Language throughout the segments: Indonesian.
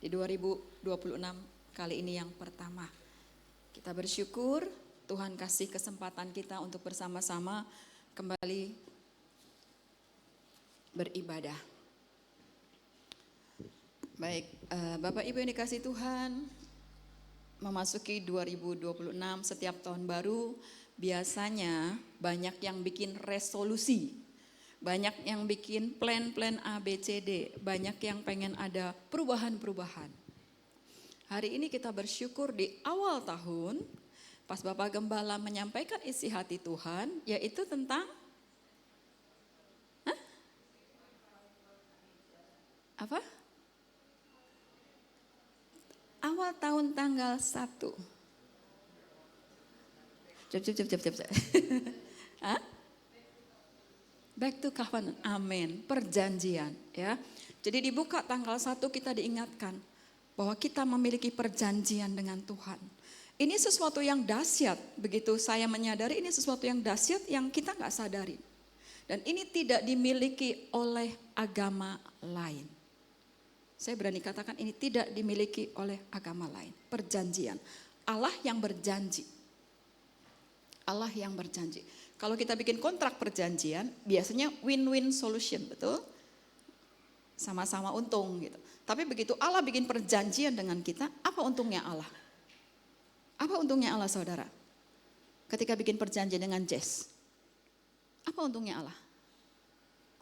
di 2026 kali ini yang pertama. Kita bersyukur Tuhan kasih kesempatan kita untuk bersama-sama kembali beribadah. Baik, Bapak Ibu yang dikasih Tuhan, memasuki 2026 setiap tahun baru biasanya banyak yang bikin resolusi, banyak yang bikin plan-plan A, B, C, D, banyak yang pengen ada perubahan-perubahan. Hari ini kita bersyukur di awal tahun, pas Bapak Gembala menyampaikan isi hati Tuhan, yaitu tentang apa? Awal tahun tanggal 1. Cep. Hah? Back to covenant, amin, perjanjian ya. Jadi dibuka tanggal 1 kita diingatkan bahwa kita memiliki perjanjian dengan Tuhan. Ini sesuatu yang dahsyat, begitu saya menyadari ini sesuatu yang dahsyat yang kita gak sadari. Dan ini tidak dimiliki oleh agama lain. Saya berani katakan ini tidak dimiliki oleh agama lain. Perjanjian, Allah yang berjanji. Allah yang berjanji. Kalau kita bikin kontrak perjanjian, biasanya win-win solution, betul? Sama-sama untung gitu. Tapi begitu Allah bikin perjanjian dengan kita, apa untungnya Allah? Apa untungnya Allah, saudara? Ketika bikin perjanjian dengan Jess, apa untungnya Allah?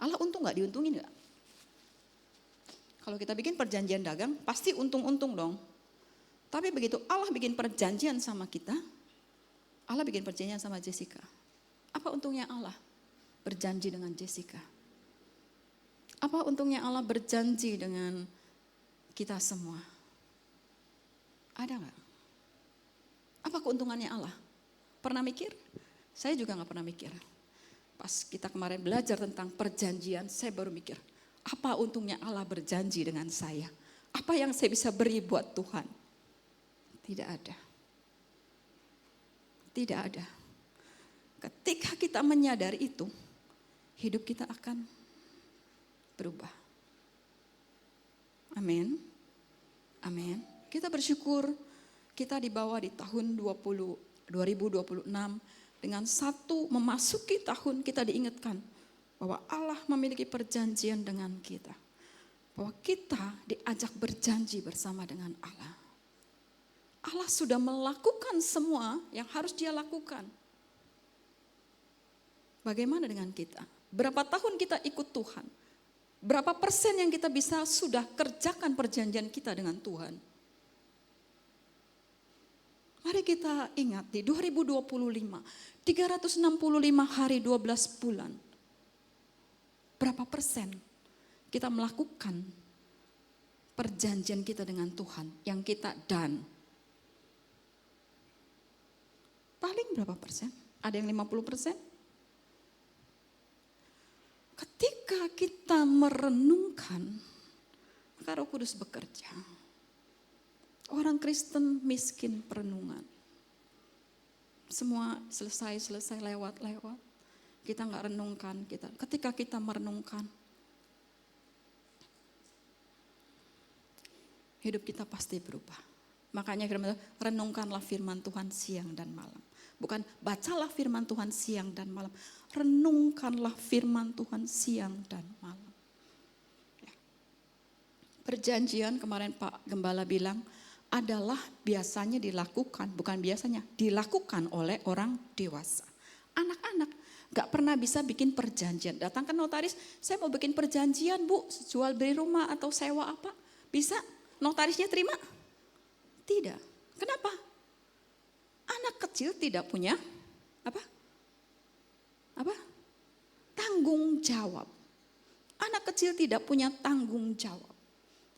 Allah untung gak? Diuntungin gak? Kalau kita bikin perjanjian dagang, pasti untung-untung dong. Tapi begitu Allah bikin perjanjian sama kita, Allah bikin perjanjian sama Jessica. Apa untungnya Allah berjanji dengan Jessica? Apa untungnya Allah berjanji dengan kita semua? Ada gak? Apa keuntungannya Allah? Pernah mikir? Saya juga gak pernah mikir. Pas kita kemarin belajar tentang perjanjian, saya baru mikir, apa untungnya Allah berjanji dengan saya? Apa yang saya bisa beri buat Tuhan? Tidak ada. Tidak ada. Ketika kita menyadari itu, hidup kita akan berubah. Amin. Amin. Kita bersyukur kita dibawa di tahun 2026 dengan satu memasuki tahun kita diingatkan bahwa Allah memiliki perjanjian dengan kita. Bahwa kita diajak berjanji bersama dengan Allah. Allah sudah melakukan semua yang harus Dia lakukan. Bagaimana dengan kita? Berapa tahun kita ikut Tuhan? Berapa persen yang kita bisa sudah kerjakan perjanjian kita dengan Tuhan? Mari kita ingat di 2025, 365 hari 12 bulan. Berapa persen kita melakukan perjanjian kita dengan Tuhan yang kita done? Paling berapa persen? Ada yang 50%? Ketika kita merenungkan, maka Roh Kudus bekerja. Orang Kristen miskin perenungan. Semua selesai lewat. Kita gak renungkan. Ketika kita merenungkan, hidup kita pasti berubah. Makanya firman Tuhan, renungkanlah firman Tuhan siang dan malam. Bukan bacalah firman Tuhan siang dan malam. Renungkanlah firman Tuhan siang dan malam. Ya. Perjanjian kemarin Pak Gembala bilang adalah biasanya dilakukan, bukan biasanya, dilakukan oleh orang dewasa. Anak-anak gak pernah bisa bikin perjanjian. Datang ke notaris, saya mau bikin perjanjian Bu, jual beli rumah atau sewa apa. Bisa? Notarisnya terima? Tidak. Kenapa? Anak kecil tidak punya apa? Tanggung jawab. Anak kecil tidak punya tanggung jawab.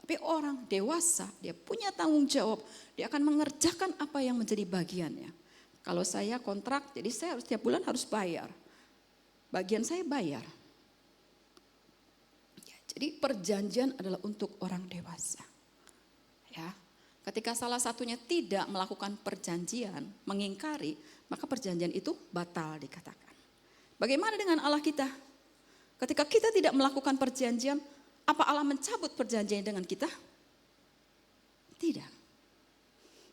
Tapi orang dewasa dia punya tanggung jawab. Dia akan mengerjakan apa yang menjadi bagiannya. Kalau saya kontrak, jadi saya setiap bulan harus bayar. Bagian saya bayar. Ya, jadi perjanjian adalah untuk orang dewasa. Ya. Ketika salah satunya tidak melakukan perjanjian, mengingkari, maka perjanjian itu batal dikatakan. Bagaimana dengan Allah kita? Ketika kita tidak melakukan perjanjian, apa Allah mencabut perjanjian dengan kita? Tidak.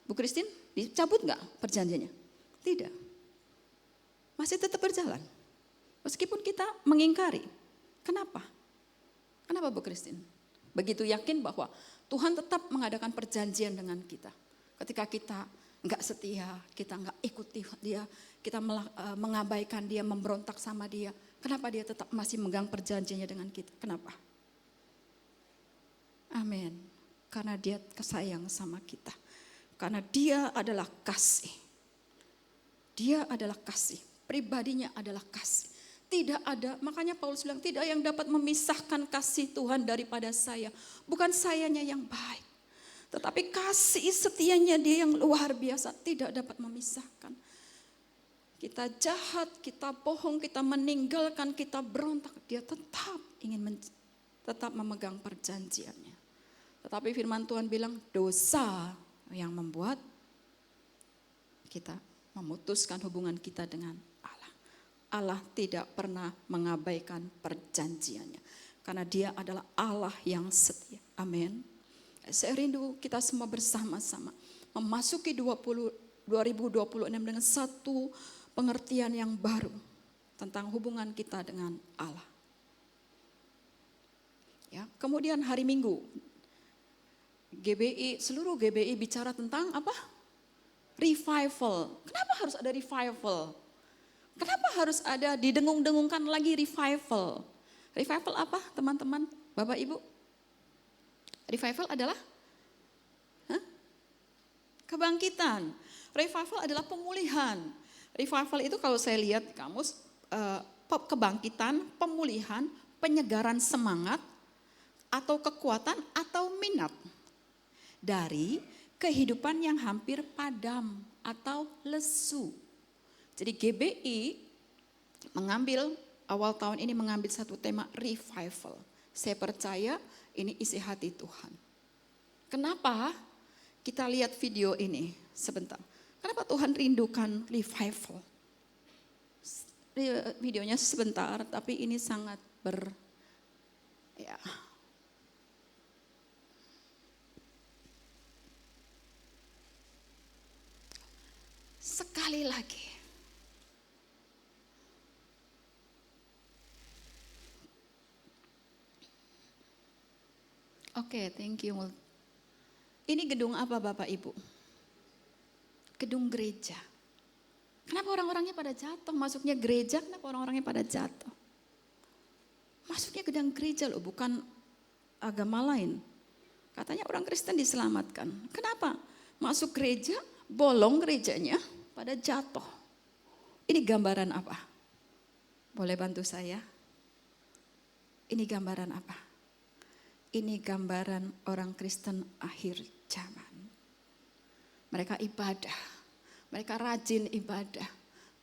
Bu Christine, dicabut nggak perjanjiannya? Tidak. Masih tetap berjalan. Meskipun kita mengingkari. Kenapa? Kenapa Bu Christine? Begitu yakin bahwa Tuhan tetap mengadakan perjanjian dengan kita. Ketika kita nggak setia, kita nggak ikuti dia, kita mengabaikan dia, memberontak sama dia. Kenapa dia tetap masih megang perjanjiannya dengan kita? Kenapa? Amin. Karena dia kesayang sama kita. Karena dia adalah kasih. Dia adalah kasih. Pribadinya adalah kasih. Tidak ada, makanya Paulus bilang, tidak yang dapat memisahkan kasih Tuhan daripada saya. Bukan sayanya yang baik. Tetapi kasih setianya dia yang luar biasa, tidak dapat memisahkan. Kita jahat, kita bohong, kita meninggalkan, kita berontak. Dia tetap ingin tetap memegang perjanjiannya. Tetapi firman Tuhan bilang, dosa yang membuat kita memutuskan hubungan kita dengan Allah. Allah tidak pernah mengabaikan perjanjiannya. Karena dia adalah Allah yang setia. Amin. Saya rindu kita semua bersama-sama memasuki 2026 dengan satu pengertian yang baru tentang hubungan kita dengan Allah. Ya, kemudian hari Minggu, seluruh GBI bicara tentang apa? Revival. Kenapa harus ada revival? Kenapa harus ada didengung-dengungkan lagi revival? Revival apa teman-teman, Bapak Ibu? Revival adalah kebangkitan. Revival adalah pemulihan. Revival itu kalau saya lihat di kamus, kebangkitan, pemulihan, penyegaran semangat, atau kekuatan, atau minat. Dari kehidupan yang hampir padam atau lesu. Jadi GBI mengambil awal tahun ini mengambil satu tema revival. Saya percaya ini isi hati Tuhan. Kenapa? Kita lihat video ini sebentar. Kenapa Tuhan rindukan revival? Videonya sebentar, tapi ini sangat sekali lagi. Oke, thank you. Ini gedung apa Bapak Ibu? Gedung gereja. Kenapa orang-orangnya pada jatuh? Masuknya gereja, kenapa orang-orangnya pada jatuh? Masuknya gedung gereja loh, bukan agama lain. Katanya orang Kristen diselamatkan. Kenapa? Masuk gereja, bolong gerejanya, pada jatuh. Ini gambaran apa? Boleh bantu saya? Ini gambaran apa? Ini gambaran orang Kristen akhir zaman. Mereka ibadah, mereka rajin ibadah,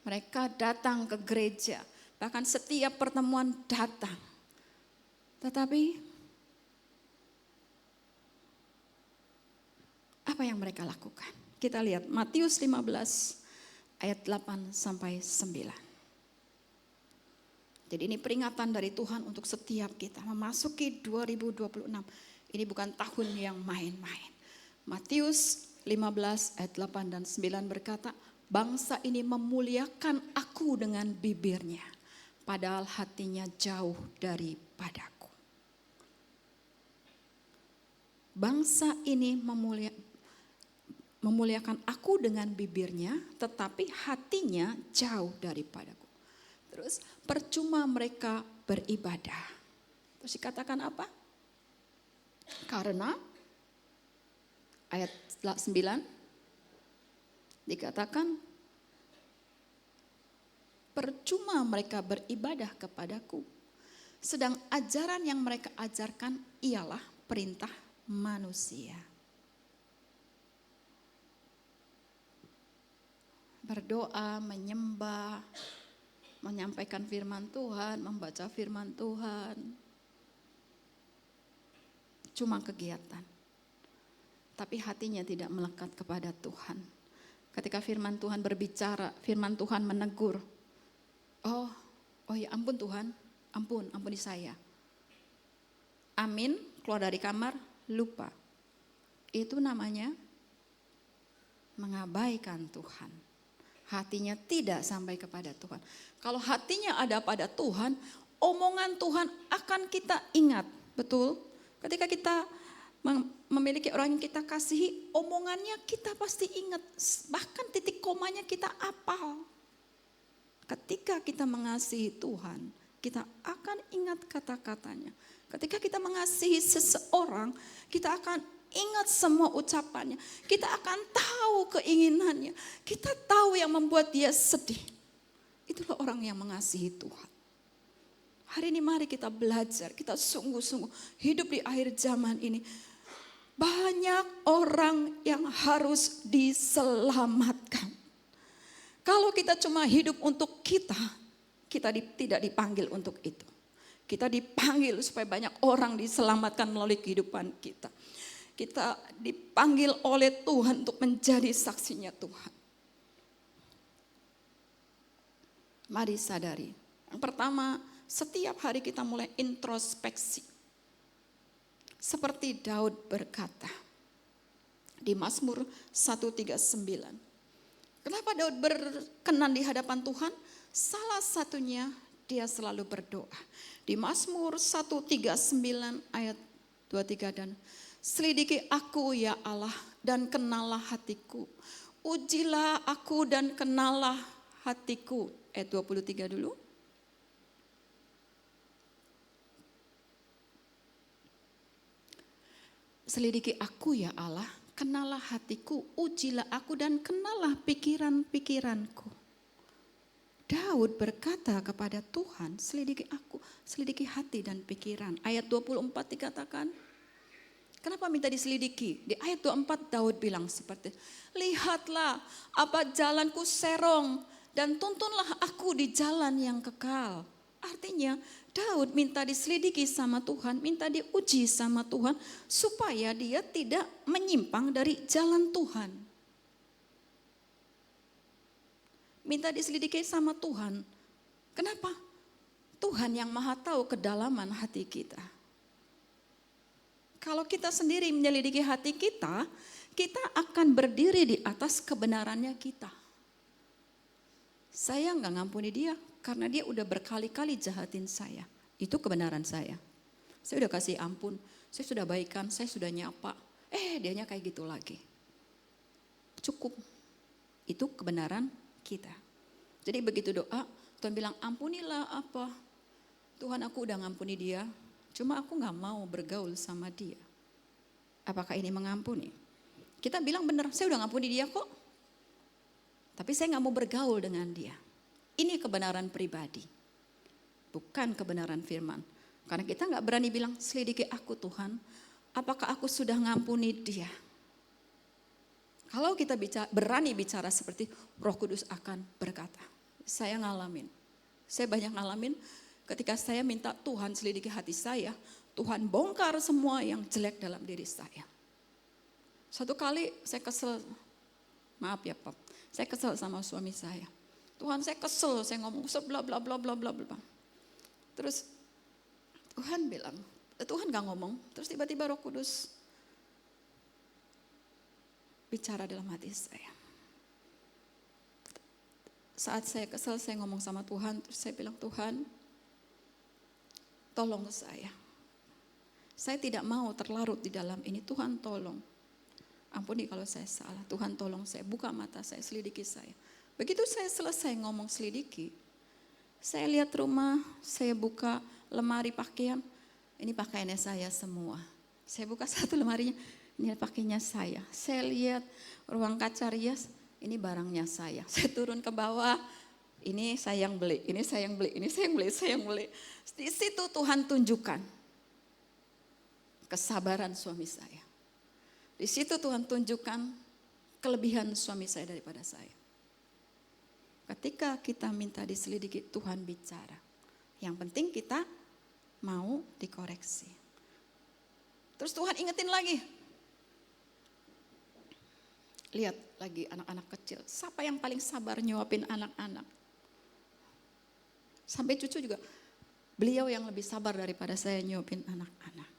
mereka datang ke gereja, bahkan setiap pertemuan datang. Tetapi apa yang mereka lakukan? Kita lihat Matius 15 ayat 8 sampai 9. Jadi ini peringatan dari Tuhan untuk setiap kita memasuki 2026. Ini bukan tahun yang main-main. Matius 15 ayat 8 dan 9 berkata, bangsa ini memuliakan aku dengan bibirnya, padahal hatinya jauh daripadaku. Bangsa ini memuliakan aku dengan bibirnya, tetapi hatinya jauh daripadaku. Terus percuma mereka beribadah. Terus dikatakan apa? Karena ayat 9 dikatakan percuma mereka beribadah kepadaku. Sedang ajaran yang mereka ajarkan ialah perintah manusia. Berdoa, menyembah, menyampaikan firman Tuhan, membaca firman Tuhan. Cuma kegiatan. Tapi hatinya tidak melekat kepada Tuhan. Ketika firman Tuhan berbicara, firman Tuhan menegur. Oh ya ampun Tuhan, ampuni saya. Amin, keluar dari kamar, lupa. Itu namanya mengabaikan Tuhan. Hatinya tidak sampai kepada Tuhan. Kalau hatinya ada pada Tuhan, omongan Tuhan akan kita ingat. Betul? Ketika kita memiliki orang yang kita kasihi, omongannya kita pasti ingat. Bahkan titik komanya kita apal. Ketika kita mengasihi Tuhan, kita akan ingat kata-katanya. Ketika kita mengasihi seseorang, kita akan ingat semua ucapannya. Kita akan tahu keinginannya. Kita tahu yang membuat dia sedih. Itulah orang yang mengasihi Tuhan. Hari ini mari kita belajar, kita sungguh-sungguh hidup di akhir zaman ini. Banyak orang yang harus diselamatkan. Kalau kita cuma hidup untuk kita tidak dipanggil untuk itu. Kita dipanggil supaya banyak orang diselamatkan melalui kehidupan kita. Kita dipanggil oleh Tuhan untuk menjadi saksinya Tuhan. Mari sadari. Yang pertama, setiap hari kita mulai introspeksi. Seperti Daud berkata di Mazmur 139. Kenapa Daud berkenan di hadapan Tuhan? Salah satunya dia selalu berdoa. Di Mazmur 139 ayat 23 dan selidiki aku ya Allah dan kenalah hatiku. Ujilah aku dan kenalah hatiku. Ayat 23 dulu. Selidiki aku ya Allah, kenalah hatiku, ujilah aku dan kenalah pikiran-pikiranku. Daud berkata kepada Tuhan, selidiki aku, selidiki hati dan pikiran. Ayat 24 dikatakan, kenapa minta diselidiki? Di ayat 24 Daud bilang seperti, lihatlah apa jalanku serong dan tuntunlah aku di jalan yang kekal. Artinya Daud minta diselidiki sama Tuhan, minta diuji sama Tuhan supaya dia tidak menyimpang dari jalan Tuhan. Minta diselidiki sama Tuhan. Kenapa? Tuhan yang maha tahu kedalaman hati kita. Kalau kita sendiri menyelidiki hati kita, kita akan berdiri di atas kebenarannya kita. Saya nggak ngampuni dia karena dia udah berkali-kali jahatin saya. Itu kebenaran saya. Saya udah kasih ampun, saya sudah baikan, saya sudah nyapa. Dianya kayak gitu lagi. Cukup. Itu kebenaran kita. Jadi begitu doa, Tuhan bilang ampunilah apa. Tuhan aku udah ngampuni dia, cuma aku gak mau bergaul sama dia. Apakah ini mengampuni? Kita bilang benar, saya udah ngampuni dia kok. Tapi saya gak mau bergaul dengan dia. Ini kebenaran pribadi. Bukan kebenaran firman. Karena kita gak berani bilang, selidiki aku Tuhan. Apakah aku sudah ngampuni dia? Kalau kita berani bicara seperti Roh Kudus akan berkata. Saya ngalamin. Saya banyak ngalamin ketika saya minta Tuhan selidiki hati saya. Tuhan bongkar semua yang jelek dalam diri saya. Satu kali saya kesel. Maaf ya Pak. Saya kesel sama suami saya. Tuhan saya kesel, saya ngomong bla bla bla bla bla bla. Terus Tuhan bilang, Tuhan gak ngomong. Terus tiba-tiba Roh Kudus bicara dalam hati saya. Saat saya kesel, saya ngomong sama Tuhan. Terus saya bilang, Tuhan tolong saya. Saya tidak mau terlarut di dalam ini. Tuhan tolong. Ampuni kalau saya salah. Tuhan tolong saya. Buka mata saya, selidiki saya. Begitu saya selesai ngomong selidiki, saya lihat rumah, saya buka lemari pakaian, ini pakaiannya saya semua. Saya buka satu lemarinya, ini pakaiannya saya. Saya lihat ruang kaca rias, ini barangnya saya. Saya turun ke bawah, ini saya yang beli, ini saya yang beli, ini saya yang beli, saya yang beli. Di situ Tuhan tunjukkan kesabaran suami saya. Di situ Tuhan tunjukkan kelebihan suami saya daripada saya. Ketika kita minta diselidiki, Tuhan bicara. Yang penting kita mau dikoreksi. Terus Tuhan ingetin lagi. Lihat lagi anak-anak kecil. Siapa yang paling sabar nyuapin anak-anak? Sampai cucu juga. Beliau yang lebih sabar daripada saya nyuapin anak-anak.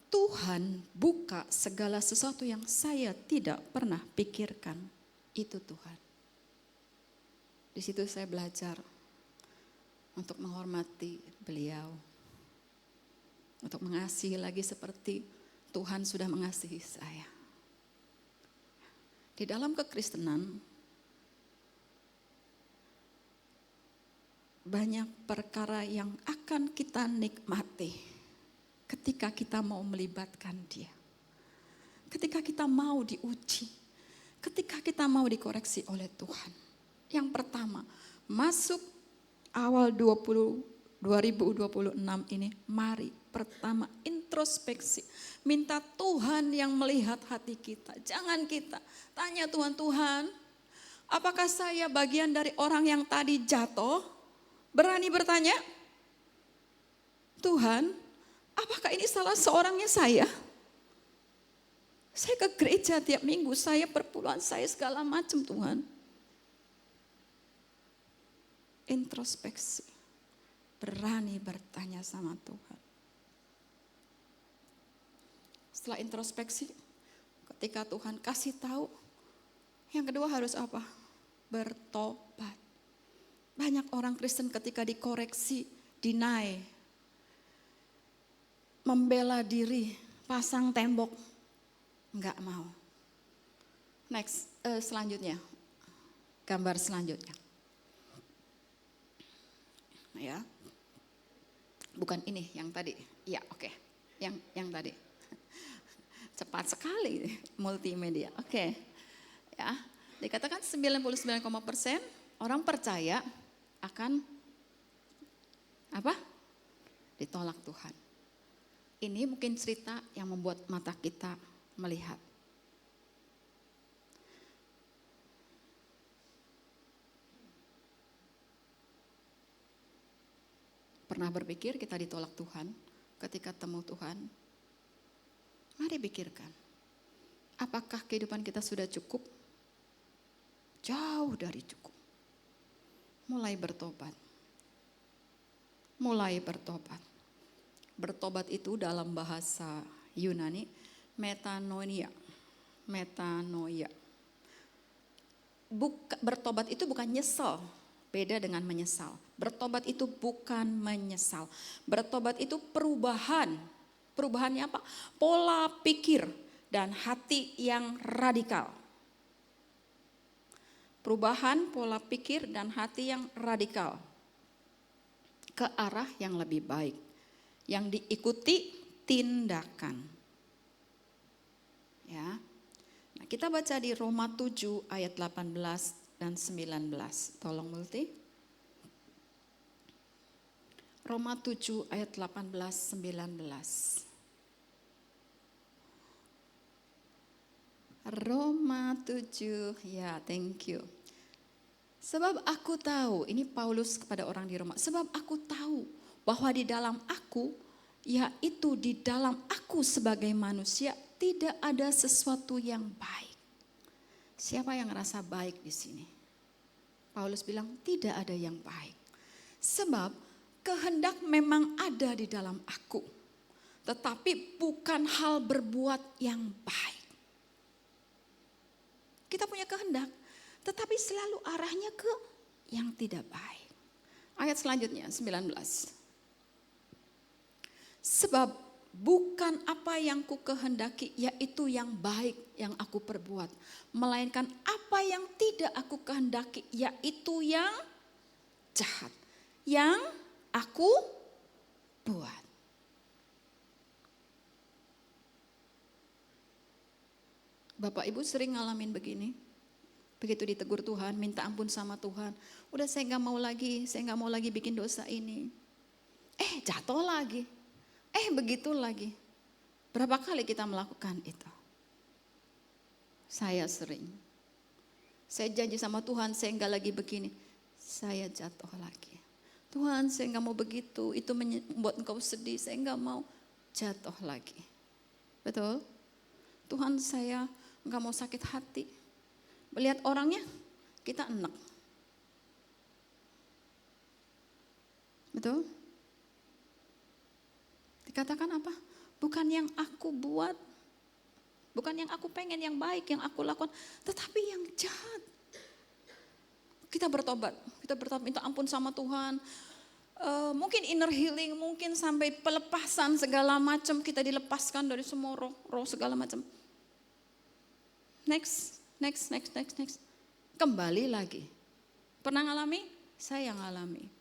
Tuhan buka segala sesuatu yang saya tidak pernah pikirkan. Itu Tuhan. Di situ saya belajar untuk menghormati beliau. Untuk mengasihi lagi seperti Tuhan sudah mengasihi saya. Di dalam kekristenan, banyak perkara yang akan kita nikmati ketika kita mau melibatkan Dia. Ketika kita mau diuji, ketika kita mau dikoreksi oleh Tuhan. Yang pertama, masuk awal 2026 ini, mari pertama introspeksi. Minta Tuhan yang melihat hati kita. Jangan kita tanya Tuhan, apakah saya bagian dari orang yang tadi jatuh? Berani bertanya, Tuhan, apakah ini salah seorangnya saya? Saya ke gereja tiap minggu, saya perpuluhan, saya segala macam Tuhan. Introspeksi, berani bertanya sama Tuhan. Setelah introspeksi, ketika Tuhan kasih tahu, yang kedua harus apa? Bertobat. Banyak orang Kristen ketika dikoreksi, deny, membela diri, pasang tembok, enggak mau. Next, selanjutnya, gambar selanjutnya. Ya, bukan ini yang tadi. Ya, oke. Yang tadi. Cepat sekali multimedia. Oke. Ya, dikatakan 99% orang percaya akan apa? Ditolak Tuhan. Ini mungkin cerita yang membuat mata kita melihat. Pernah berpikir kita ditolak Tuhan ketika temu Tuhan? Mari pikirkan, apakah kehidupan kita sudah cukup? Jauh dari cukup. Mulai bertobat. Mulai bertobat. Bertobat itu dalam bahasa Yunani, metanoia. Metanoia. Bertobat itu bukan nyesel, beda dengan menyesal. Bertobat itu bukan menyesal. Bertobat itu perubahan. Perubahannya apa? Pola pikir dan hati yang radikal. Perubahan pola pikir dan hati yang radikal. Ke arah yang lebih baik. Yang diikuti tindakan. Ya. Nah, kita baca di Roma 7 ayat 18 dan 19. Tolong multi. Roma 7 ayat 18 19. Roma 7, ya thank you. Sebab aku tahu, ini Paulus kepada orang di Roma. Sebab aku tahu bahwa di dalam aku, yaitu di dalam aku sebagai manusia, tidak ada sesuatu yang baik. Siapa yang ngerasa baik di sini? Paulus bilang tidak ada yang baik. Sebab kehendak memang ada di dalam aku. Tetapi bukan hal berbuat yang baik. Kita punya kehendak, tetapi selalu arahnya ke yang tidak baik. Ayat selanjutnya, 19. Sebab bukan apa yang ku kehendaki, yaitu yang baik yang aku perbuat. Melainkan apa yang tidak aku kehendaki, yaitu yang jahat. Yang aku buat. Bapak Ibu sering ngalamin begini. Begitu ditegur Tuhan, minta ampun sama Tuhan. Udah saya gak mau lagi bikin dosa ini. Jatuh lagi. Begitu lagi. Berapa kali kita melakukan itu? Saya sering. Saya janji sama Tuhan, saya gak lagi begini. Saya jatuh lagi. Tuhan saya gak mau begitu, itu membuat engkau sedih, saya gak mau. Jatuh lagi. Betul? Tuhan saya gak mau sakit hati. Melihat orangnya, kita enek. Betul? Dikatakan apa? bukan yang aku buat, bukan yang aku pengen, yang baik, yang aku lakukan, tetapi yang jahat. Kita bertobat minta ampun sama Tuhan. Mungkin inner healing, mungkin sampai pelepasan segala macam, kita dilepaskan dari semua roh segala macam. Next. Kembali lagi. Pernah ngalami? Saya yang ngalami.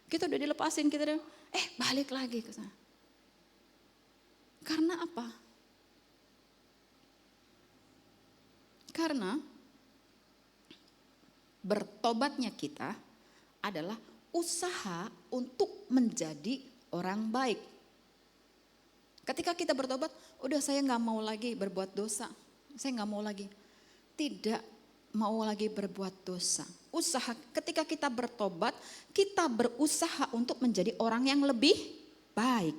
Kita udah dilepasin, kita udah, balik lagi ke sana. Karena apa? Karena bertobatnya kita adalah usaha untuk menjadi orang baik. Ketika kita bertobat, udah saya gak mau lagi berbuat dosa. Saya gak mau lagi. Tidak mau lagi berbuat dosa. Usaha, ketika kita bertobat, kita berusaha untuk menjadi orang yang lebih baik.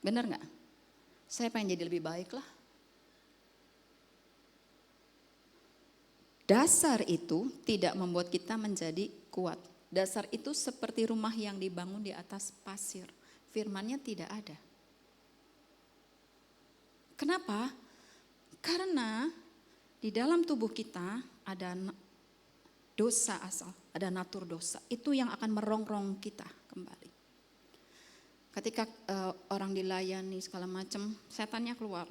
Benar gak? Saya pengen jadi lebih baik lah. Dasar itu tidak membuat kita menjadi kuat. Dasar itu seperti rumah yang dibangun di atas pasir. Firman-Nya tidak ada. Kenapa? Karena di dalam tubuh kita ada dosa asal, ada natur dosa. Itu yang akan merongrong kita kembali. Ketika orang dilayani segala macam, setannya keluar.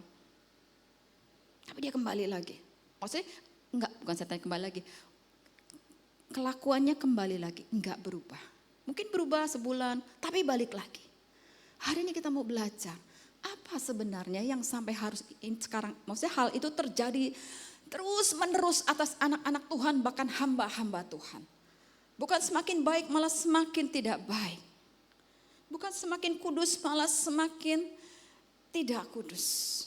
Tapi dia kembali lagi. Maksudnya bukan setan kembali lagi. Kelakuannya kembali lagi, enggak berubah. Mungkin berubah sebulan, tapi balik lagi. Hari ini kita mau belajar, apa sebenarnya yang sampai harus sekarang, maksudnya hal itu terjadi terus menerus atas anak-anak Tuhan, bahkan hamba-hamba Tuhan. Bukan semakin baik, malah semakin tidak baik. Bukan semakin kudus, malah semakin tidak kudus.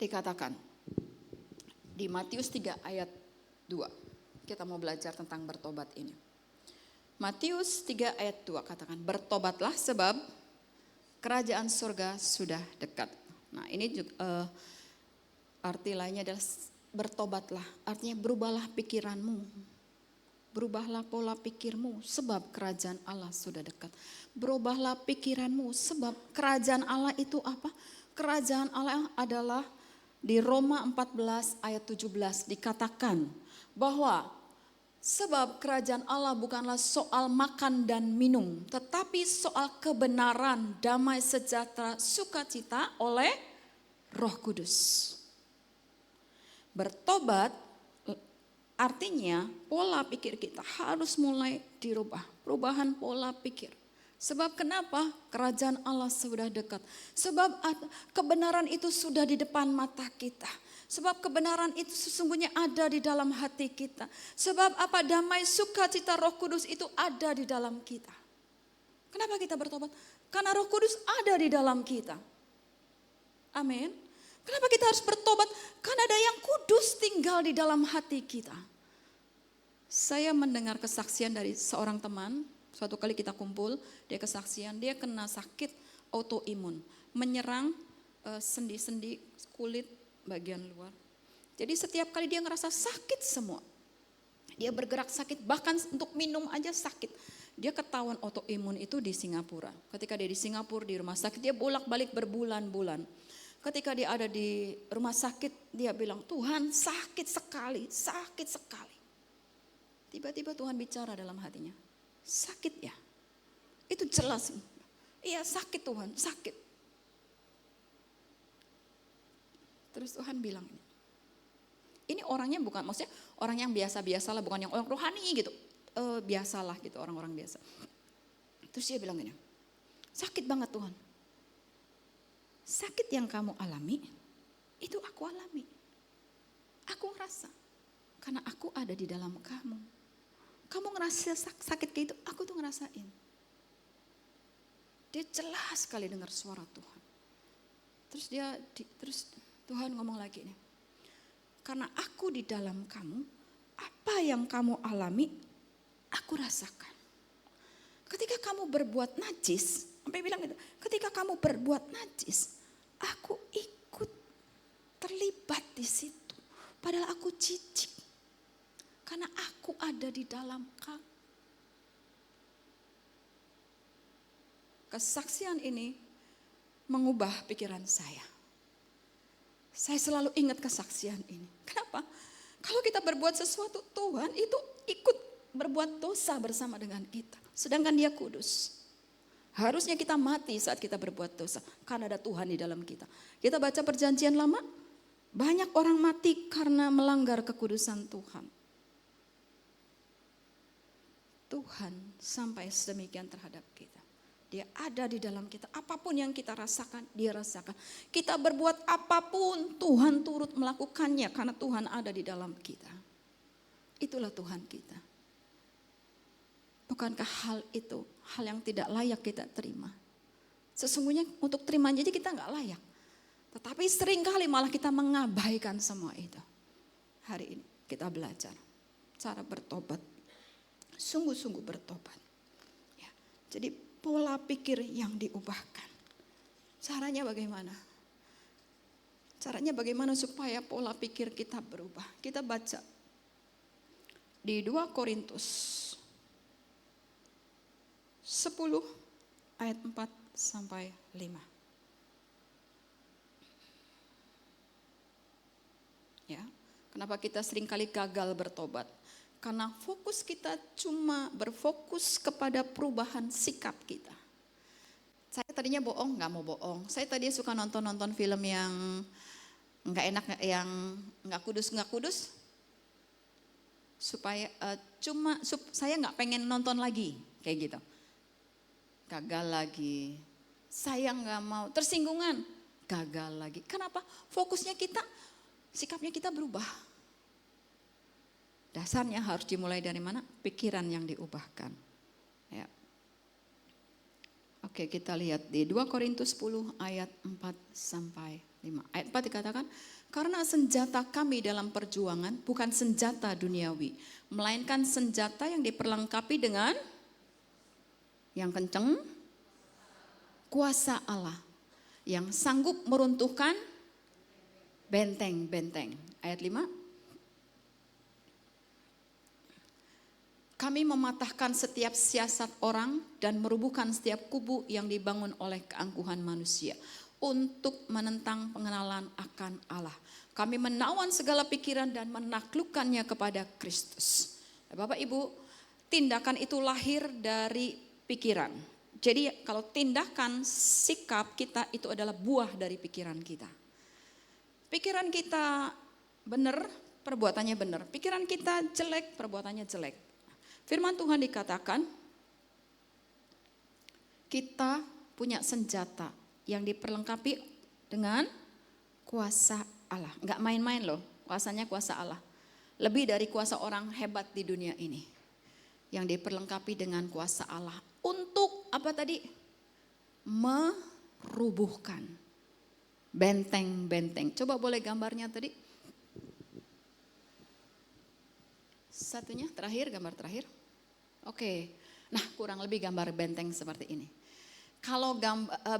Dikatakan di Matius 3 ayat 2. Kita mau belajar tentang bertobat ini. Matius 3 ayat 2 katakan, bertobatlah sebab kerajaan surga sudah dekat. Nah ini juga, arti lainnya adalah bertobatlah. Artinya berubahlah pikiranmu. Berubahlah pola pikirmu sebab kerajaan Allah sudah dekat. Berubahlah pikiranmu sebab kerajaan Allah itu apa? Kerajaan Allah adalah di Roma 14 ayat 17 dikatakan bahwa sebab kerajaan Allah bukanlah soal makan dan minum, tetapi soal kebenaran, damai sejahtera, sukacita oleh Roh Kudus. Bertobat artinya pola pikir kita harus mulai dirubah, perubahan pola pikir. Sebab kenapa? Kerajaan Allah sudah dekat. Sebab kebenaran itu sudah di depan mata kita. Sebab kebenaran itu sesungguhnya ada di dalam hati kita. Sebab apa? Damai, sukacita, Roh Kudus itu ada di dalam kita. Kenapa kita bertobat? Karena Roh Kudus ada di dalam kita. Amin. Kenapa kita harus bertobat? Karena ada yang kudus tinggal di dalam hati kita. Saya mendengar kesaksian dari seorang teman. Suatu kali kita kumpul, dia kesaksian, dia kena sakit autoimun, menyerang sendi-sendi kulit bagian luar. Jadi setiap kali dia ngerasa sakit semua. Dia bergerak sakit, bahkan untuk minum aja sakit. Dia ketahuan autoimun itu di Singapura. Ketika dia di Singapura di rumah sakit, dia bolak-balik berbulan-bulan. Ketika dia ada di rumah sakit, dia bilang, Tuhan sakit sekali, sakit sekali. Tiba-tiba Tuhan bicara dalam hatinya. Sakit ya, itu jelas. Iya sakit Tuhan, sakit. Terus Tuhan bilang, ini orangnya bukan, maksudnya orang yang biasa-biasalah, bukan yang orang rohani gitu. Biasalah gitu, orang-orang biasa. Terus dia bilang gini, sakit banget Tuhan. Sakit yang kamu alami, itu aku alami. Aku ngerasa, karena aku ada di dalam kamu. Kamu ngerasa sakit kayak itu, aku tuh ngerasain. Dia jelas sekali dengar suara Tuhan. Terus Tuhan ngomong lagi nih. Karena aku di dalam kamu, apa yang kamu alami, aku rasakan. Ketika kamu berbuat najis, sampai bilang gitu, ketika kamu berbuat najis, aku ikut terlibat di situ. Padahal aku jijik. Karena aku ada di dalam kamu. kesaksian ini mengubah pikiran saya. Saya selalu ingat kesaksian ini. Kenapa? Kalau kita berbuat sesuatu, Tuhan itu ikut berbuat dosa bersama dengan kita. Sedangkan Dia kudus. Harusnya kita mati saat kita berbuat dosa. Karena ada Tuhan di dalam kita. Kita baca perjanjian lama, banyak orang mati karena melanggar kekudusan Tuhan. Tuhan sampai sedemikian terhadap kita. Dia ada di dalam kita. Apapun yang kita rasakan, Dia rasakan. Kita berbuat apapun, Tuhan turut melakukannya karena Tuhan ada di dalam kita. Itulah Tuhan kita. Bukankah hal itu hal yang tidak layak kita terima? Sesungguhnya untuk terima jadi kita nggak layak. Tetapi seringkali malah kita mengabaikan semua itu. Hari ini kita belajar cara bertobat. Sungguh-sungguh bertobat. Ya, jadi pola pikir yang diubahkan. Caranya bagaimana? Caranya bagaimana supaya pola pikir kita berubah? Kita baca di 2 Korintus 10 ayat 4 sampai 5. Ya, kenapa kita seringkali gagal bertobat? Karena fokus kita cuma berfokus kepada perubahan sikap kita. Saya tadinya bohong, nggak mau bohong. Saya tadi suka nonton film yang nggak enak, yang nggak kudus. Supaya saya nggak pengen nonton lagi, kayak gitu. Gagal lagi. Saya nggak mau, tersinggungan, gagal lagi. Kenapa? Fokusnya kita, sikapnya kita berubah. Dasarnya harus dimulai dari mana? Pikiran yang diubahkan. Ya. Oke, kita lihat di 2 Korintus 10 ayat 4 sampai 5. Ayat 4 dikatakan, karena senjata kami dalam perjuangan bukan senjata duniawi, melainkan senjata yang diperlengkapi dengan yang kenceng, kuasa Allah yang sanggup meruntuhkan benteng-benteng. Ayat 5. Kami mematahkan setiap siasat orang dan merubuhkan setiap kubu yang dibangun oleh keangkuhan manusia untuk menentang pengenalan akan Allah. Kami menawan segala pikiran dan menaklukkannya kepada Kristus. Bapak Ibu, tindakan itu lahir dari pikiran. Jadi kalau tindakan sikap kita itu adalah buah dari pikiran kita. Pikiran kita benar, perbuatannya benar. Pikiran kita jelek, perbuatannya jelek. Firman Tuhan dikatakan, kita punya senjata yang diperlengkapi dengan kuasa Allah. Enggak main-main loh, kuasanya kuasa Allah. Lebih dari kuasa orang hebat di dunia ini. Yang diperlengkapi dengan kuasa Allah. Untuk apa tadi? Merubuhkan benteng-benteng. Coba boleh gambarnya tadi? Satunya terakhir, gambar terakhir. Oke, nah kurang lebih gambar benteng seperti ini. Kalau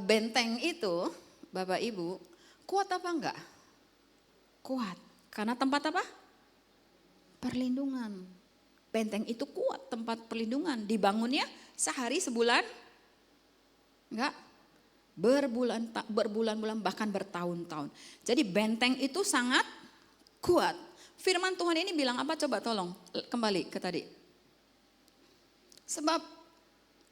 benteng itu, Bapak Ibu, kuat apa enggak? Kuat, karena tempat apa? Perlindungan. Benteng itu kuat, tempat perlindungan. Dibangunnya sehari, sebulan? Enggak, berbulan-bulan bahkan bertahun-tahun. Jadi benteng itu sangat kuat. Firman Tuhan ini bilang apa? Coba tolong kembali ke tadi. Sebab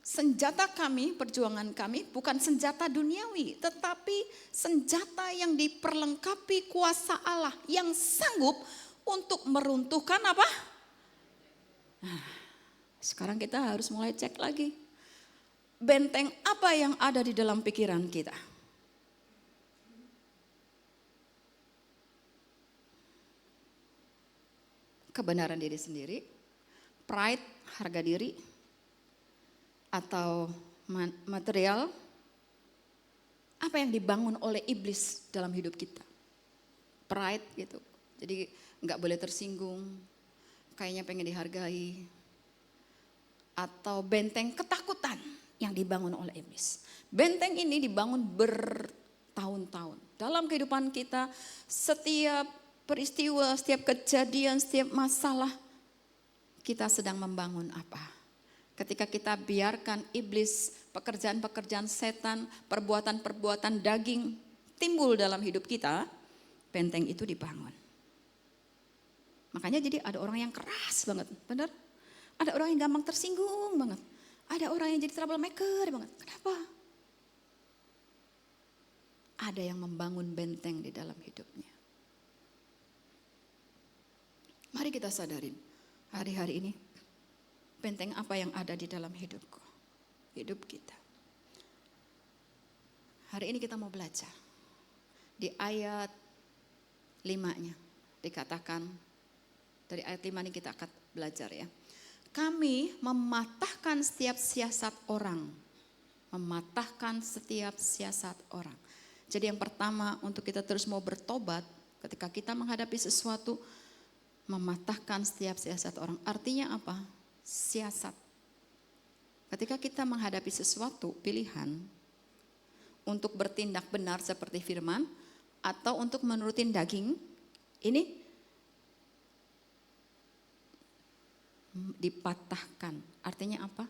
senjata kami, perjuangan kami bukan senjata duniawi, tetapi senjata yang diperlengkapi kuasa Allah yang sanggup untuk meruntuhkan apa? Nah, sekarang kita harus mulai cek lagi. Benteng apa yang ada di dalam pikiran kita? Kebenaran diri sendiri, pride, harga diri, atau material, apa yang dibangun oleh iblis dalam hidup kita? Pride gitu, jadi nggak boleh tersinggung, kayaknya pengen dihargai, atau benteng ketakutan yang dibangun oleh iblis. Benteng ini dibangun bertahun-tahun. Dalam kehidupan kita, setiap peristiwa, setiap kejadian, setiap masalah, kita sedang membangun apa? Ketika kita biarkan iblis, pekerjaan-pekerjaan setan, perbuatan-perbuatan daging timbul dalam hidup kita, benteng itu dibangun. Makanya jadi ada orang yang keras banget, benar? Ada orang yang gampang tersinggung banget. Ada orang yang jadi troublemaker banget. Kenapa? Ada yang membangun benteng di dalam hidupnya. Mari kita sadarin hari-hari ini, benteng apa yang ada di dalam hidupku, hidup kita. Hari ini kita mau belajar. Di ayat 5-nya dikatakan, dari ayat 5 ini kita akan belajar ya. Kami mematahkan setiap siasat orang. Mematahkan setiap siasat orang. Jadi yang pertama untuk kita terus mau bertobat ketika kita menghadapi sesuatu, mematahkan setiap siasat orang. Artinya apa? Siasat. Ketika kita menghadapi sesuatu pilihan untuk bertindak benar seperti firman atau untuk menurutin daging, ini dipatahkan. Artinya apa?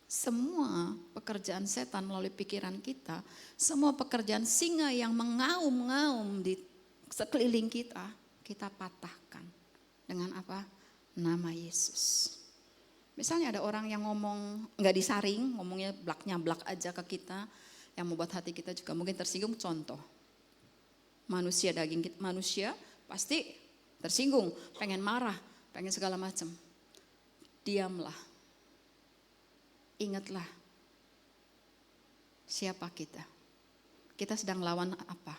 Semua pekerjaan setan melalui pikiran kita, semua pekerjaan singa yang mengaum-ngaum di sekeliling kita, kita patahkan. Dengan apa? Nama Yesus. Misalnya ada orang yang ngomong nggak disaring, ngomongnya blak-nyablak aja ke kita, yang membuat hati kita juga mungkin tersinggung. Contoh, manusia daging kita, manusia pasti tersinggung, pengen marah, pengen segala macam. Diamlah. Ingatlah siapa kita. Kita sedang lawan apa.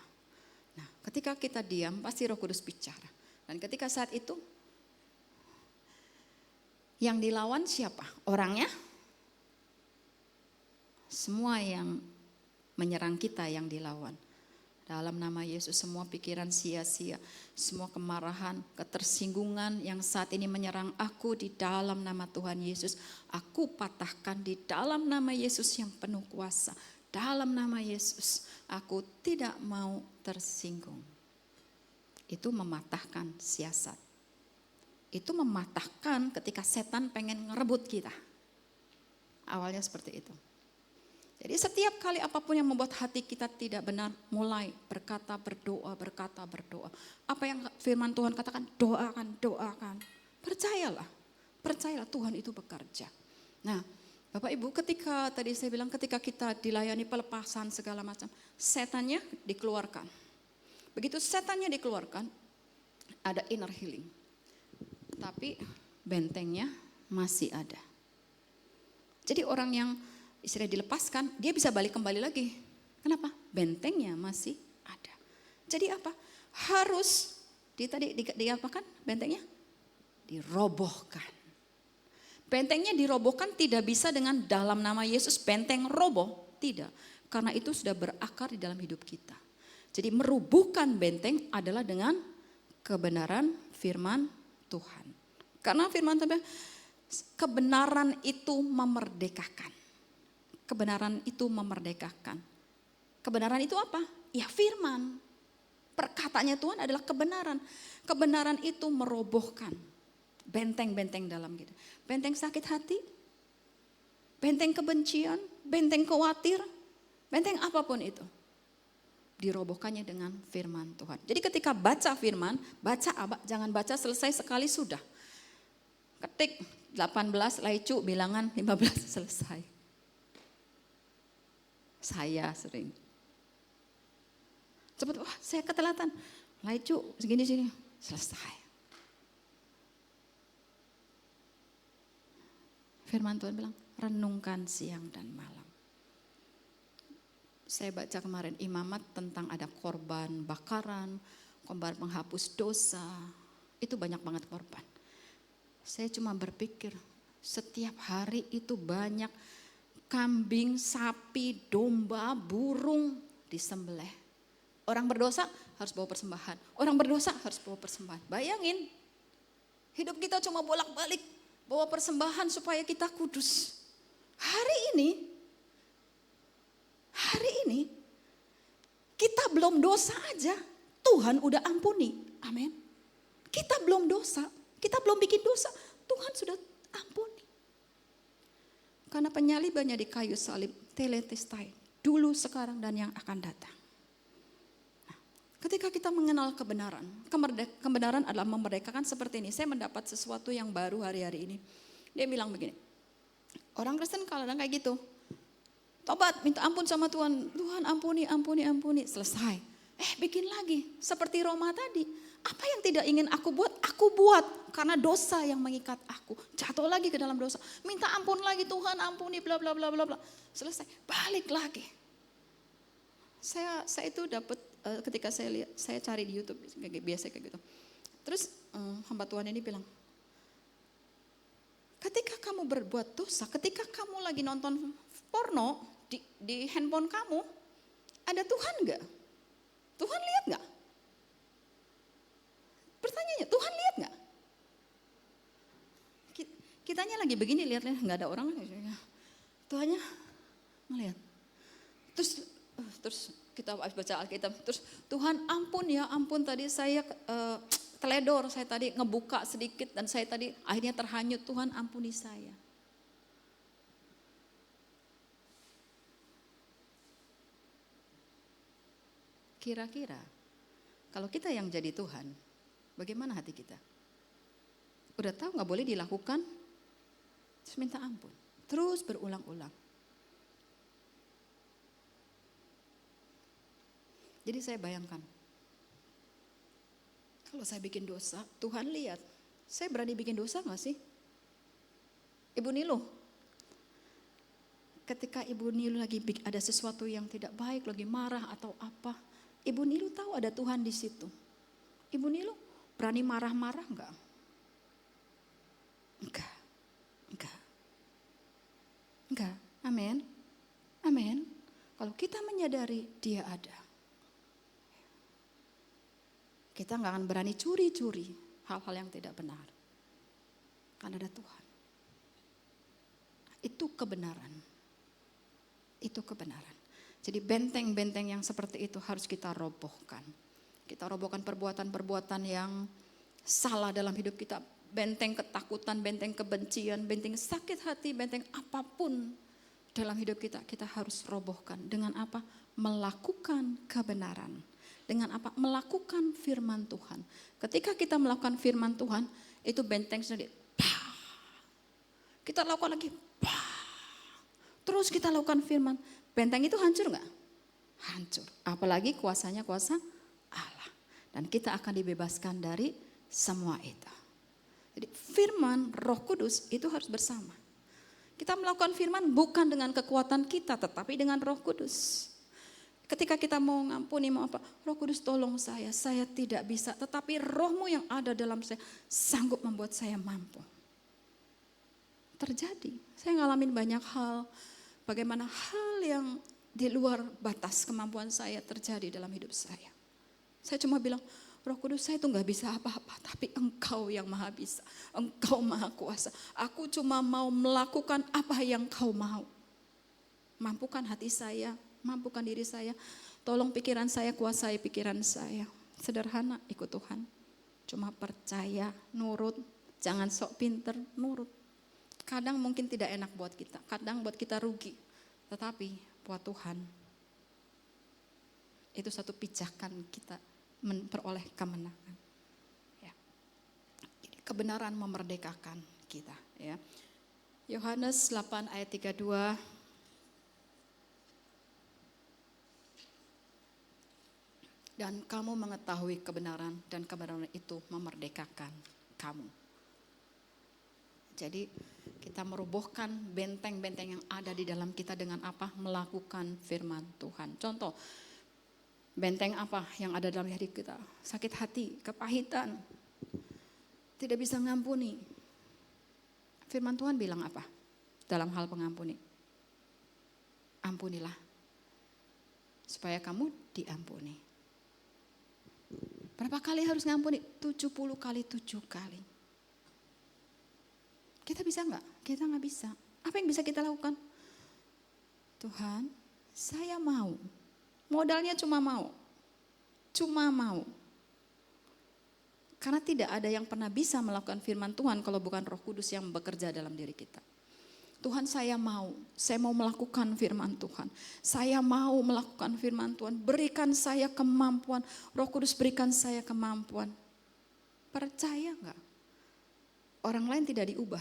Nah, ketika kita diam, pasti Roh Kudus bicara. Dan ketika saat itu, yang dilawan siapa? Orangnya? Semua yang menyerang kita yang dilawan. Dalam nama Yesus semua pikiran sia-sia, semua kemarahan, ketersinggungan yang saat ini menyerang aku di dalam nama Tuhan Yesus. Aku patahkan di dalam nama Yesus yang penuh kuasa. Dalam nama Yesus aku tidak mau tersinggung. Itu mematahkan siasat. Itu mematahkan ketika setan pengen ngerebut kita. Awalnya seperti itu. Jadi setiap kali apapun yang membuat hati kita tidak benar, mulai berkata berdoa. Apa yang firman Tuhan katakan, doakan. Percayalah Tuhan itu bekerja. Nah, Bapak Ibu, ketika tadi saya bilang ketika kita dilayani pelepasan segala macam, setannya dikeluarkan. Begitu setannya dikeluarkan, ada inner healing. Tapi bentengnya masih ada. Jadi orang yang istilahnya dilepaskan, dia bisa balik kembali lagi. Kenapa? Bentengnya masih ada. Jadi apa? Harus diapakan bentengnya? Dirobohkan. Bentengnya dirobohkan tidak bisa dengan dalam nama Yesus benteng roboh. Tidak. Karena itu sudah berakar di dalam hidup kita. Jadi merubuhkan benteng adalah dengan kebenaran firman Tuhan. Karena firman Tuhan, kebenaran itu memerdekakan. Kebenaran itu memerdekakan. Kebenaran itu apa? Ya firman. Perkataannya Tuhan adalah kebenaran. Kebenaran itu merobohkan benteng-benteng dalam kita. Benteng sakit hati, benteng kebencian, benteng khawatir, benteng apapun itu. Dirobohkannya dengan firman Tuhan. Jadi ketika baca firman, jangan baca selesai sekali sudah. Ketik 18 laicu bilangan 15 selesai. Saya sering. Cepat, wah saya ketelatan. Laicu segini-sini, selesai. Firman Tuhan bilang, renungkan siang dan malam. Saya baca kemarin imamat tentang ada korban bakaran, korban menghapus dosa. Itu banyak banget korban. Saya cuma berpikir, setiap hari itu banyak kambing, sapi, domba, burung disembelih. Orang berdosa harus bawa persembahan. Orang berdosa harus bawa persembahan. Bayangin, hidup kita cuma bolak-balik bawa persembahan supaya kita kudus. Hari ini kita belum dosa aja, Tuhan udah ampuni. Amin. Kita belum dosa, kita belum bikin dosa, Tuhan sudah ampuni. Karena penyalibannya di kayu salib, tetelestai, dulu, sekarang, dan yang akan datang. Nah, ketika kita mengenal kebenaran, kebenaran adalah memerdekakan seperti ini. Saya mendapat sesuatu yang baru hari-hari ini. Dia bilang begini, orang Kristen kadang kayak gitu, tobat, minta ampun sama Tuhan, Tuhan ampuni, ampuni, ampuni, selesai. Bikin lagi, seperti Roma tadi. Apa yang tidak ingin aku buat karena dosa yang mengikat aku. Jatuh lagi ke dalam dosa. Minta ampun lagi, Tuhan ampuni, bla bla bla bla bla. Selesai, balik lagi. Saya itu dapat ketika saya cari di YouTube biasa kayak gitu. Terus hamba Tuhan ini bilang, ketika kamu berbuat dosa, ketika kamu lagi nonton porno di handphone kamu, ada Tuhan enggak? Tuhan lihat enggak? Pertanyaannya, Tuhan lihat nggak? Kitanya lagi begini, lihat-lihat nggak ada orang. Tuhannya melihat. Terus kita baca Alkitab. Terus Tuhan ampun ya, ampun tadi saya teledor, saya tadi ngebuka sedikit dan saya tadi akhirnya terhanyut. Tuhan ampuni saya. Kira-kira kalau kita yang jadi Tuhan, bagaimana hati kita? Udah tahu gak boleh dilakukan, terus minta ampun. Terus berulang-ulang. Jadi saya bayangkan, kalau saya bikin dosa, Tuhan lihat. Saya berani bikin dosa gak sih? Ibu Nilu, ketika Ibu Nilu lagi ada sesuatu yang tidak baik, lagi marah atau apa, Ibu Nilu tahu ada Tuhan di situ. Ibu Nilu berani marah-marah enggak? Enggak. Amin. Amin. Kalau kita menyadari dia ada, kita enggak akan berani curi-curi hal-hal yang tidak benar. Karena ada Tuhan. Itu kebenaran. Itu kebenaran. Jadi benteng-benteng yang seperti itu harus kita robohkan. Kita robohkan perbuatan-perbuatan yang salah dalam hidup kita. Benteng ketakutan, benteng kebencian, benteng sakit hati, benteng apapun dalam hidup kita. Kita harus robohkan. Dengan apa? Melakukan kebenaran. Dengan apa? Melakukan firman Tuhan. Ketika kita melakukan firman Tuhan, itu benteng sendiri. Kita lakukan lagi. Terus kita lakukan firman. Benteng itu hancur enggak? Hancur. Apalagi kuasanya kuasa Allah. Dan kita akan dibebaskan dari semua itu. Jadi firman Roh Kudus itu harus bersama. Kita melakukan firman bukan dengan kekuatan kita, tetapi dengan Roh Kudus. Ketika kita mau ngampuni, mau apa, Roh Kudus tolong saya tidak bisa. Tetapi Rohmu yang ada dalam saya sanggup membuat saya mampu. Terjadi, saya ngalamin banyak hal. Bagaimana hal yang di luar batas kemampuan saya terjadi dalam hidup saya. Saya cuma bilang, Roh Kudus, saya itu gak bisa apa-apa, tapi Engkau yang maha bisa, Engkau maha kuasa. Aku cuma mau melakukan apa yang Kau mau. Mampukan hati saya, mampukan diri saya, tolong pikiran saya, kuasai pikiran saya. Sederhana, ikut Tuhan. Cuma percaya, nurut, jangan sok pinter, nurut. Kadang mungkin tidak enak buat kita, kadang buat kita rugi. Tetapi buat Tuhan, itu satu pijakan kita memperoleh kemenangan. Ya. Kebenaran memerdekakan kita. Ya. Yohanes 8 ayat 32. Dan kamu mengetahui kebenaran dan kebenaran itu memerdekakan kamu. Jadi kita merobohkan benteng-benteng yang ada di dalam kita dengan apa? Melakukan firman Tuhan. Contoh, benteng apa yang ada dalam diri kita? Sakit hati, kepahitan, tidak bisa mengampuni. Firman Tuhan bilang apa dalam hal pengampuni? Ampunilah, supaya kamu diampuni. Berapa kali harus ngampuni? 70 kali 7 kali. Kita bisa enggak? Kita enggak bisa. Apa yang bisa kita lakukan? Tuhan, saya mau. Modalnya cuma mau. Cuma mau. Karena tidak ada yang pernah bisa melakukan firman Tuhan kalau bukan Roh Kudus yang bekerja dalam diri kita. Tuhan saya mau melakukan firman Tuhan. Saya mau melakukan firman Tuhan. Berikan saya kemampuan. Roh Kudus berikan saya kemampuan. Percaya enggak? Orang lain tidak diubah.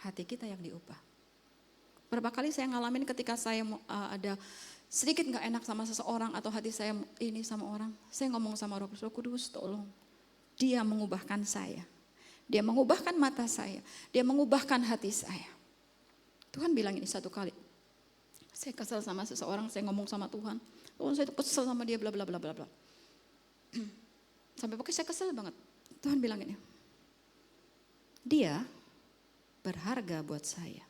Hati kita yang diubah. Berapa kali saya ngalamin ketika saya ada sedikit enggak enak sama seseorang atau hati saya ini sama orang. Saya ngomong sama Roh Kudus, tolong. Dia mengubahkan saya. Dia mengubahkan mata saya. Dia mengubahkan hati saya. Tuhan bilang ini satu kali. Saya kesal sama seseorang, saya ngomong sama Tuhan. Tuhan saya kesel sama dia bla bla bla bla bla. Sampai pokoknya saya kesel banget. Tuhan bilang ini. Dia berharga buat saya.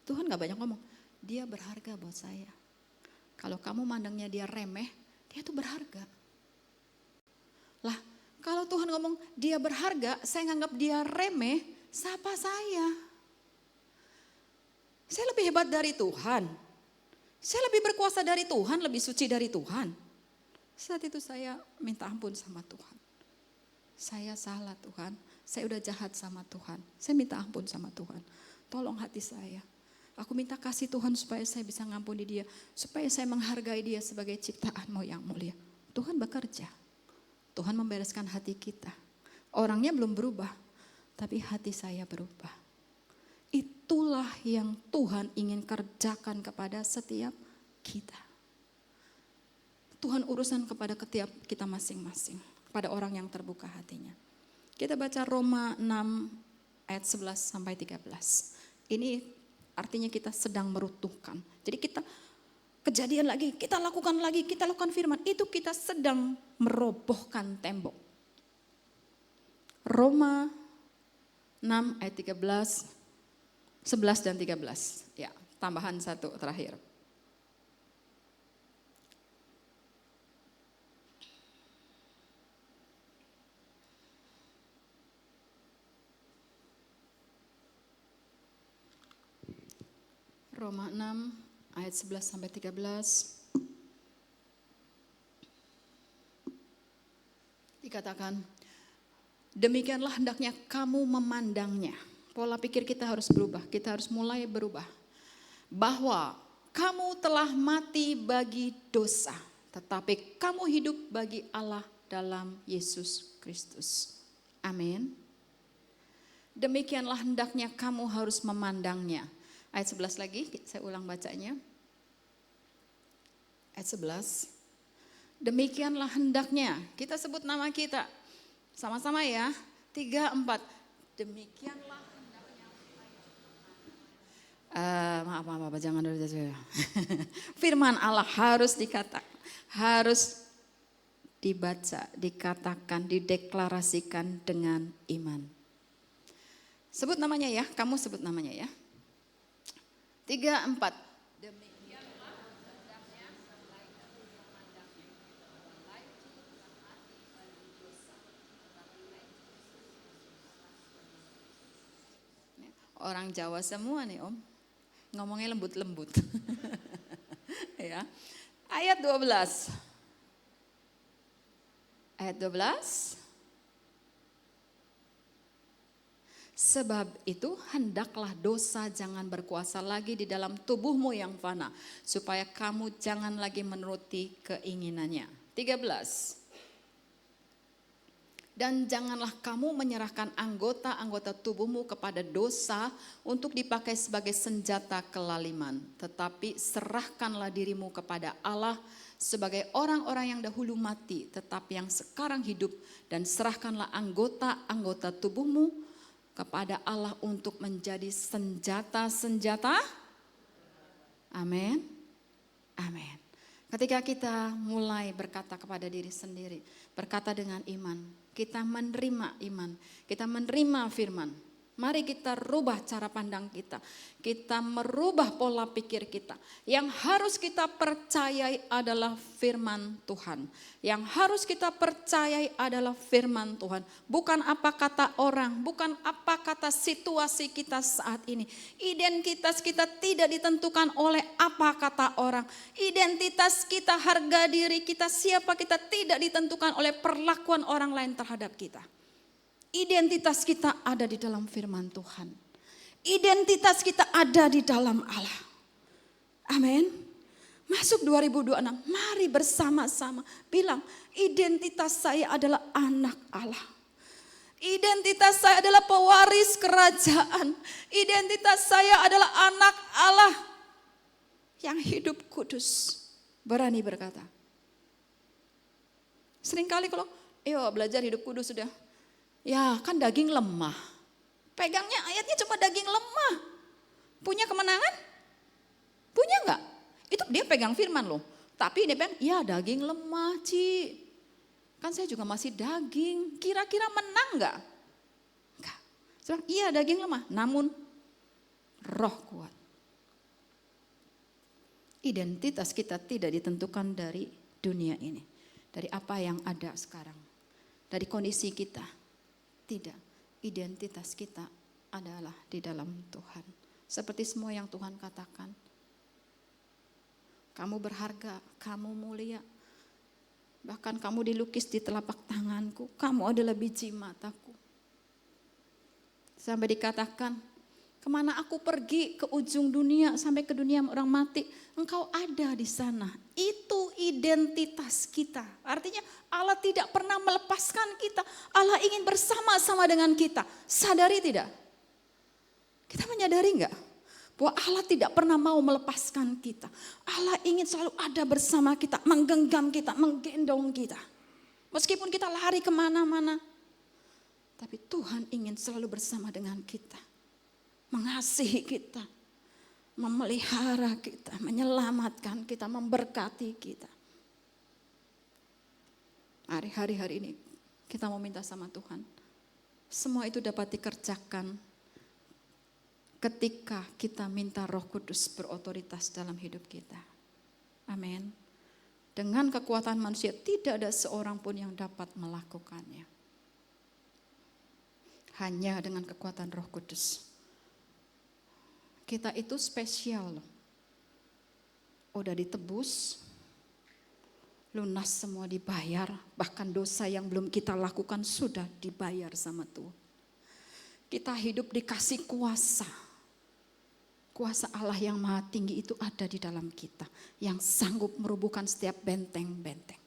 Tuhan gak banyak ngomong. Dia berharga buat saya. Kalau kamu mandangnya dia remeh, dia tuh berharga. Lah, kalau Tuhan ngomong dia berharga, saya nganggap dia remeh. Siapa saya? Saya lebih hebat dari Tuhan. Saya lebih berkuasa dari Tuhan, lebih suci dari Tuhan. Saat itu saya minta ampun sama Tuhan. Saya salah Tuhan, saya udah jahat sama Tuhan. Saya minta ampun sama Tuhan. Tolong hati saya. Aku minta kasih Tuhan supaya saya bisa ngampuni dia. Supaya saya menghargai dia sebagai ciptaan-Mu yang mulia. Tuhan bekerja. Tuhan membereskan hati kita. Orangnya belum berubah. Tapi hati saya berubah. Itulah yang Tuhan ingin kerjakan kepada setiap kita. Tuhan urusan kepada setiap kita masing-masing. Pada orang yang terbuka hatinya. Kita baca Roma 6 ayat 11 sampai 13. Ini artinya kita sedang meruntuhkan. Jadi kita kejadian lagi, kita lakukan firman. Itu kita sedang merobohkan tembok. Roma 6 ayat 13, 11 dan 13. Ya, tambahan satu terakhir. Roma 6 ayat 11 sampai 13. Dikatakan, demikianlah hendaknya kamu memandangnya. Pola pikir kita harus berubah. Kita harus mulai berubah. Bahwa kamu telah mati bagi dosa. Tetapi kamu hidup bagi Allah dalam Yesus Kristus. Amin. Demikianlah hendaknya kamu harus memandangnya. Ayat 11 lagi, saya ulang bacanya. Ayat 11. Demikianlah hendaknya. Kita sebut nama kita. Sama-sama ya, 3, 4. Demikianlah hendaknya. Maaf, jangan dulu. Firman Allah harus dikatakan, harus dibaca, dikatakan, dideklarasikan dengan iman. Sebut namanya ya, kamu sebut namanya ya. 3, 4. Orang Jawa semua nih Om, ngomongnya lembut-lembut. Ya. Ayat 12. Ayat 12. Sebab itu hendaklah dosa jangan berkuasa lagi di dalam tubuhmu yang fana, supaya kamu jangan lagi menuruti keinginannya. 13. Dan janganlah kamu menyerahkan anggota-anggota tubuhmu kepada dosa untuk dipakai sebagai senjata kelaliman. Tetapi serahkanlah dirimu kepada Allah sebagai orang-orang yang dahulu mati, tetapi yang sekarang hidup. Dan serahkanlah anggota-anggota tubuhmu kepada Allah untuk menjadi senjata-senjata. Amin. Amin. Ketika kita mulai berkata kepada diri sendiri, berkata dengan iman, kita menerima iman, kita menerima firman. Mari kita rubah cara pandang kita. Kita merubah pola pikir kita. Yang harus kita percayai adalah firman Tuhan. Yang harus kita percayai adalah firman Tuhan. Bukan apa kata orang, bukan apa kata situasi kita saat ini. Identitas kita tidak ditentukan oleh apa kata orang. Identitas kita, harga diri kita, siapa kita tidak ditentukan oleh perlakuan orang lain terhadap kita. Identitas kita ada di dalam firman Tuhan. Identitas kita ada di dalam Allah. Amin. Masuk 2026, mari bersama-sama bilang, identitas saya adalah anak Allah. Identitas saya adalah pewaris kerajaan. Identitas saya adalah anak Allah yang hidup kudus. Berani berkata. Seringkali kalau, belajar hidup kudus sudah. Ya kan daging lemah. Pegangnya ayatnya cuma daging lemah. Punya kemenangan? Punya enggak? Itu dia pegang firman loh. Tapi dia bilang, ya daging lemah Ci. Kan saya juga masih daging. Kira-kira menang enggak? Enggak. Saya bilang, iya daging lemah. Namun roh kuat. Identitas kita tidak ditentukan dari dunia ini. Dari apa yang ada sekarang. Dari kondisi kita. Tidak. Identitas kita adalah di dalam Tuhan. Seperti semua yang Tuhan katakan. Kamu berharga, kamu mulia. Bahkan kamu dilukis di telapak tanganku. Kamu adalah biji mataku. Sampai dikatakan, kemana aku pergi ke ujung dunia, sampai ke dunia orang mati, engkau ada di sana. Itu identitas kita. Artinya Allah tidak pernah melepaskan kita. Allah ingin bersama-sama dengan kita. Sadari tidak? Kita menyadari enggak? Bahwa Allah tidak pernah mau melepaskan kita. Allah ingin selalu ada bersama kita, menggenggam kita, menggendong kita. Meskipun kita lari kemana-mana. Tapi Tuhan ingin selalu bersama dengan kita. Mengasihi kita. Memelihara kita, menyelamatkan kita, memberkati kita. Hari ini kita mau minta sama Tuhan. Semua itu dapat dikerjakan ketika kita minta Roh Kudus berotoritas dalam hidup kita. Amin. Dengan kekuatan manusia tidak ada seorang pun yang dapat melakukannya. Hanya dengan kekuatan Roh Kudus. Kita itu spesial loh. Udah ditebus, lunas semua dibayar, bahkan dosa yang belum kita lakukan sudah dibayar sama Tuhan. Kita hidup dikasih kuasa. Kuasa Allah yang maha tinggi itu ada di dalam kita. Yang sanggup merubuhkan setiap benteng-benteng.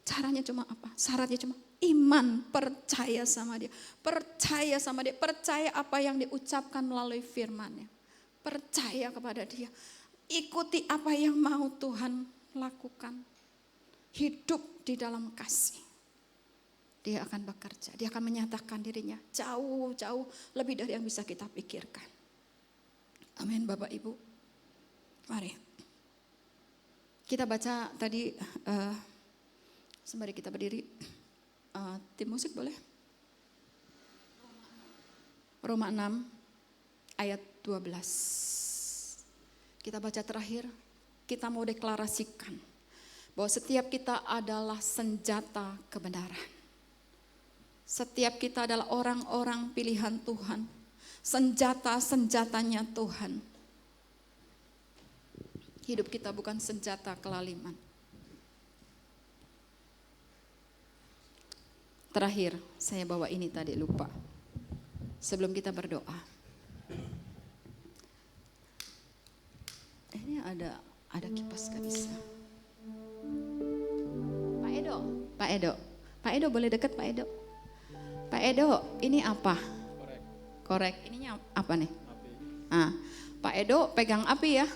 Caranya cuma apa? Syaratnya cuma iman, percaya sama dia. Percaya sama dia, percaya apa yang diucapkan melalui firman-Nya. Percaya kepada dia. Ikuti apa yang mau Tuhan lakukan. Hidup di dalam kasih. Dia akan bekerja, dia akan menyatakan dirinya jauh-jauh lebih dari yang bisa kita pikirkan. Amin Bapak Ibu. Mari. Kita baca tadi, sembari kita berdiri, tim musik boleh? Roma 6 ayat 12. Kita baca terakhir, kita mau deklarasikan bahwa setiap kita adalah senjata kebenaran. Setiap kita adalah orang-orang pilihan Tuhan. Senjata-senjatanya Tuhan. Hidup kita bukan senjata kelaliman. Terakhir, saya bawa ini tadi lupa. Sebelum kita berdoa. Ini ada kipas gak bisa. Pak Edo boleh dekat Pak Edo. Pak Edo, ini apa? Korek. Ininya apa nih? Api. Pak Edo pegang api ya.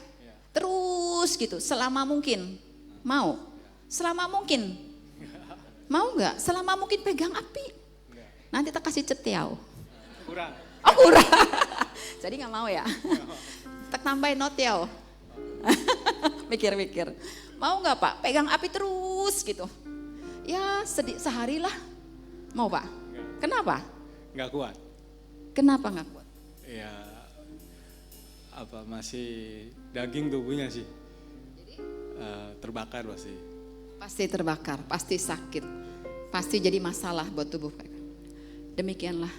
Terus gitu, selama mungkin. Mau? Selama mungkin. Mau nggak? Selama mungkin pegang api. Nanti kita kasih cetiau. Kurang. Oh kurang. Jadi nggak mau ya? Tak tambahin notiau. Mikir-mikir. Mau nggak Pak? Pegang api terus gitu. Ya sehari lah. Mau Pak? Kenapa? Nggak kuat. Kenapa nggak kuat? Ya masih daging tubuhnya sih. Jadi? Terbakar pasti. Pasti terbakar, pasti sakit, pasti jadi masalah buat tubuh mereka. Demikianlah.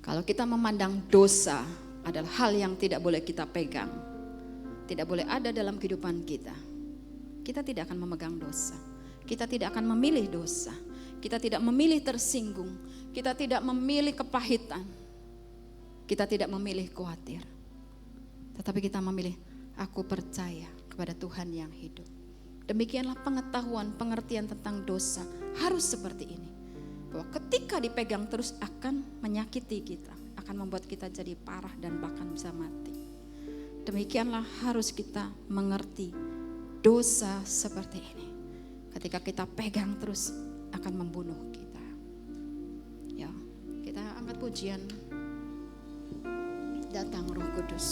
Kalau kita memandang dosa adalah hal yang tidak boleh kita pegang, tidak boleh ada dalam kehidupan kita. Kita tidak akan memegang dosa. Kita tidak akan memilih dosa. Kita tidak memilih tersinggung. Kita tidak memilih kepahitan. Kita tidak memilih khawatir, tetapi kita memilih aku percaya kepada Tuhan yang hidup. Demikianlah pengetahuan, pengertian tentang dosa harus seperti ini. Bahwa ketika dipegang terus akan menyakiti kita, akan membuat kita jadi parah dan bahkan bisa mati. Demikianlah harus kita mengerti dosa seperti ini. Ketika kita pegang terus akan membunuh kita. Ya, kita angkat pujian. Datang Roh Kudus.